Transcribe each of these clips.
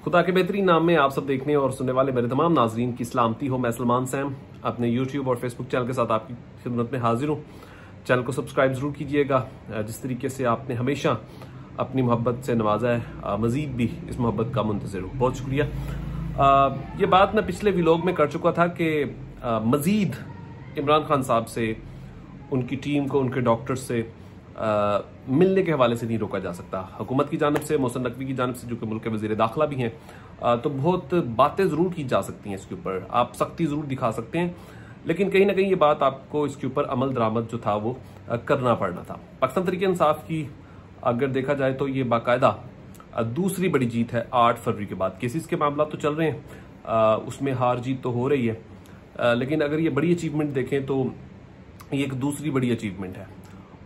खुदा के बेहतरीन नाम में आप सब देखने और सुनने वाले मेरे तमाम नाजरीन की सलामती हो। मैं सलमान सैम अपने यूट्यूब और फेसबुक चैनल के साथ आपकी खिदमत में हाजिर हूँ। चैनल को सब्सक्राइब जरूर कीजिएगा। जिस तरीके से आपने हमेशा अपनी मोहब्बत से नवाजा है, मजीद भी इस मोहब्बत का मुंतज़िर हूँ। बहुत शुक्रिया। ये बात मैं पिछले व्लॉग में कर चुका था कि मजीद इमरान खान साहब से, उनकी टीम को, उनके डॉक्टर से मिलने के हवाले से नहीं रोका जा सकता। हुकूमत की जानिब से, मोहसिन नकवी की जानिब से, जो कि मुल्क के वज़ीर दाखिला भी हैं, तो बहुत बातें ज़रूर की जा सकती हैं। इसके ऊपर आप सख्ती ज़रूर दिखा सकते हैं, लेकिन कहीं ना कहीं ये बात आपको इसके ऊपर अमल दरामद जो था वो करना पड़ना था। पाकिस्तान तहरीक इंसाफ की अगर देखा जाए तो ये बाकायदा दूसरी बड़ी जीत है 8 फरवरी के बाद। केसेस के मामला तो चल रहे हैं, उसमें हार जीत तो हो रही है, लेकिन अगर ये बड़ी अचीवमेंट देखें तो ये एक दूसरी बड़ी अचीवमेंट है।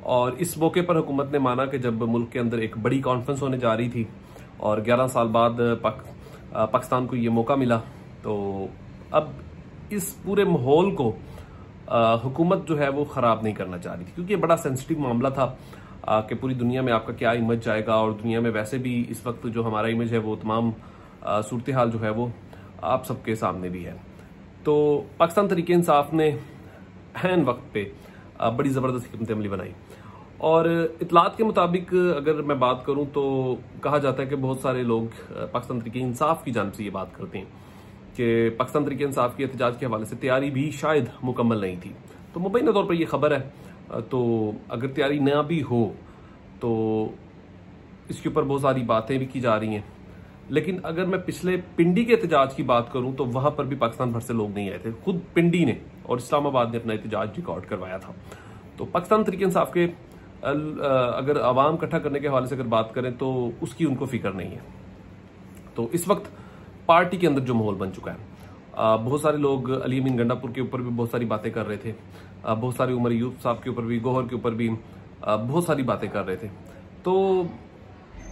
और इस मौके पर हुकूमत ने माना कि जब मुल्क के अंदर एक बड़ी कॉन्फ्रेंस होने जा रही थी और 11 साल बाद पाकिस्तान को ये मौका मिला, तो अब इस पूरे माहौल को हुकूमत जो है वो ख़राब नहीं करना चाह रही थी, क्योंकि ये बड़ा सेंसिटिव मामला था कि पूरी दुनिया में आपका क्या इमेज जाएगा। और दुनिया में वैसे भी इस वक्त जो हमारा इमेज है वो तमाम सूरत हाल जो है वो आप सबके सामने भी है। तो पाकिस्तान तहरीक इंसाफ ने ऐन वक्त पे बड़ी ज़बरदस्त हिकमत अमली बनाई। और इतलात के मुताबिक अगर मैं बात करूं तो कहा जाता है कि बहुत सारे लोग पाकिस्तान तहरीक इंसाफ की जानिब से ये बात करते हैं कि पाकिस्तान तहरीक इंसाफ की एहतजाज के हवाले से तैयारी भी शायद मुकम्मल नहीं थी। तो मुबैना तौर पर यह खबर है, तो अगर तैयारी ना भी हो तो इसके ऊपर बहुत सारी बातें भी की जा रही हैं। लेकिन अगर मैं पिछले पिंडी के एहतजाज की बात करूं तो वहां पर भी पाकिस्तान भर से लोग नहीं आए थे। खुद पिंडी ने और इस्लामाबाद ने अपना एहतजाज रिकॉर्ड करवाया था। तो पाकिस्तान तहरीक इंसाफ के अगर आवाम इकट्ठा करने के हवाले से अगर बात करें तो उसकी उनको फिक्र नहीं है। तो इस वक्त पार्टी के अंदर जो माहौल बन चुका है, बहुत सारे लोग अली अमीन गंडापुर के ऊपर भी बहुत सारी बातें कर रहे थे, बहुत सारी उमर यूब साहब के ऊपर भी, गौहर के ऊपर भी बहुत सारी बातें कर रहे थे। तो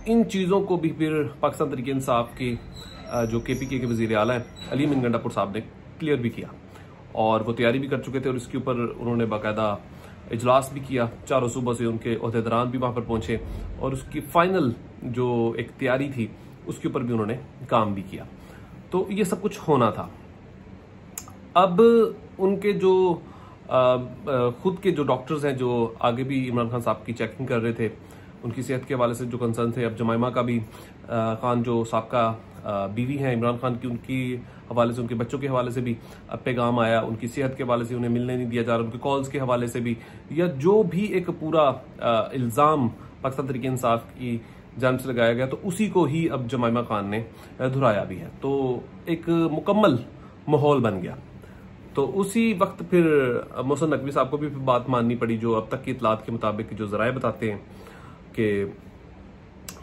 इन चीज़ों को भी फिर पाकिस्तान तहरीक इंसाफ के जो KPK के वज़ीर आला हैं अली अमीन गंडापुर साहब ने क्लियर भी किया और वो तैयारी भी कर चुके थे। और इसके ऊपर उन्होंने बाकायदा इजलास भी किया। चारों सूबों से उनके ओहदेदारान भी वहाँ पर पहुँचे और उसकी फाइनल जो एक तैयारी थी उसके ऊपर भी उन्होंने काम भी किया। तो ये सब कुछ होना था। अब उनके जो खुद के जो डॉक्टर्स हैं जो आगे भी इमरान खान साहब की चेकिंग कर रहे थे, उनकी सेहत के हवाले से जो कंसर्न थे, अब जमाइमा का भी खान जो साबका बीवी हैं इमरान खान की, उनकी हवाले से, उनके बच्चों के हवाले से भी पैगाम आया। उनकी सेहत के हवाले से उन्हें मिलने नहीं दिया जा रहा, उनके कॉल्स के हवाले से भी, या जो भी एक पूरा इल्ज़ाम पाकिस्तान तहरीक इंसाफ की जानिब से लगाया गया, तो उसी को ही अब जमाइमा खान ने दोहराया भी है। तो एक मुकम्मल माहौल बन गया। तो उसी वक्त फिर मोहसिन नकवी साहब को भी बात माननी पड़ी, जो अब तक की इतलात के मुताबिक जो ज़राए बताते हैं कि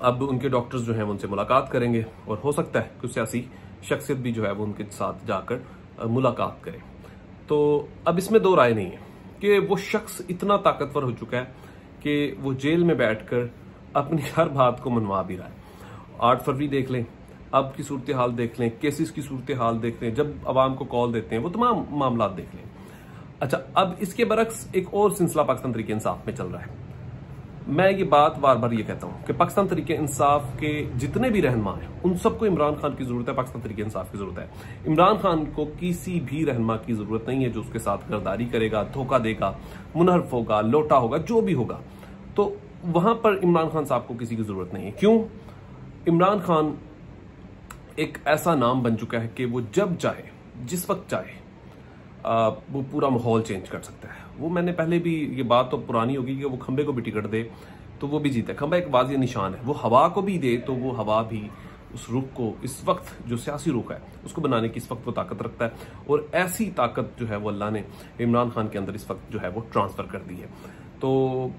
अब उनके डॉक्टर्स जो हैं उनसे मुलाकात करेंगे और हो सकता है कुछ सियासी शख्सियत भी जो है वो उनके साथ जाकर मुलाकात करे। तो अब इसमें दो राय नहीं है कि वो शख्स इतना ताकतवर हो चुका है कि वो जेल में बैठकर अपनी हर बात को मनवा भी रहा है। 8 फरवरी देख लें, अब की सूरत हाल देख लें, केसेस की सूरत हाल देख लें, जब आवाम को कॉल देते हैं, वो तमाम मामला देख लें। अच्छा, अब इसके बरक्स एक और सिलसिला पाकिस्तान तहरीक इंसाफ में चल रहा है। मैं ये बात बार बार ये कहता हूँ कि पाकिस्तान तहरीक इंसाफ के जितने भी रहनुमा हैं उन सबको इमरान खान की जरूरत है, पाकिस्तान तहरीक इंसाफ की जरूरत है। इमरान खान को किसी भी रहनुमा की जरूरत नहीं है जो उसके साथ गद्दारी करेगा, धोखा देगा, मुनहरफ होगा, लोटा होगा, जो भी होगा। तो वहां पर इमरान खान साहब को किसी की जरूरत नहीं है। क्यों? इमरान खान एक ऐसा नाम बन चुका है कि वो जब चाहे, जिस वक्त चाहे, वो पूरा माहौल चेंज कर सकता है। वो मैंने पहले भी, ये बात तो पुरानी होगी कि वो खंबे को भी टिकट दे तो वो भी जीता है। खंबा एक वाज़िह निशान है। वो हवा को भी दे तो वो हवा भी उस रुख को, इस वक्त जो सियासी रुख है उसको बनाने की इस वक्त वो ताकत रखता है। और ऐसी ताकत जो है वो अल्लाह ने इमरान खान के अंदर इस वक्त जो है वो ट्रांसफर कर दी है। तो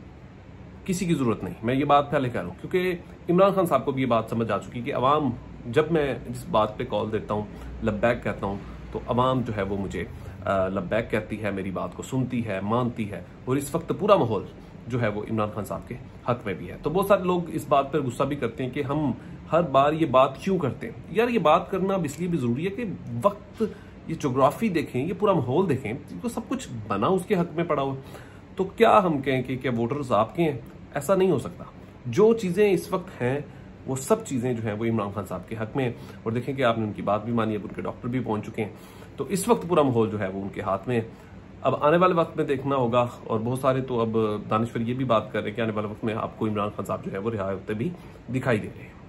किसी की जरूरत नहीं, मैं ये बात पहले कह रहा हूँ, क्योंकि इमरान खान साहब को भी ये बात समझ आ चुकी कि अवाम, जब मैं जिस बात पे कॉल देता हूँ, लब्बैक कहता हूँ, तो अवाम जो है वो मुझे लब्बैक कहती है, मेरी बात को सुनती है, मानती है। और इस वक्त पूरा माहौल जो है वो इमरान खान साहब के हक में भी है। तो बहुत सारे लोग इस बात पर गुस्सा भी करते हैं कि हम हर बार ये बात क्यों करते हैं। यार, ये बात करना अब इसलिए भी जरूरी है कि वक्त, ये जोग्राफी देखें, ये पूरा माहौल देखें, तो सब कुछ बना उसके हक में पड़ा हुआ। तो क्या हम कहें कि क्या वोटर्स आपके हैं? ऐसा नहीं हो सकता। जो चीजें इस वक्त हैं वो सब चीजें जो है वो इमरान खान साहब के हक में। और देखें कि आपने उनकी बात भी मानी, अब उनके डॉक्टर भी पहुंच चुके हैं। तो इस वक्त पूरा माहौल जो है वो उनके हाथ में। अब आने वाले वक्त में देखना होगा, और बहुत सारे तो अब दानिश्वर ये भी बात कर रहे हैं कि आने वाले वक्त में आपको इमरान खान साहब जो है वो रिहा होते भी दिखाई दे रहे हैं।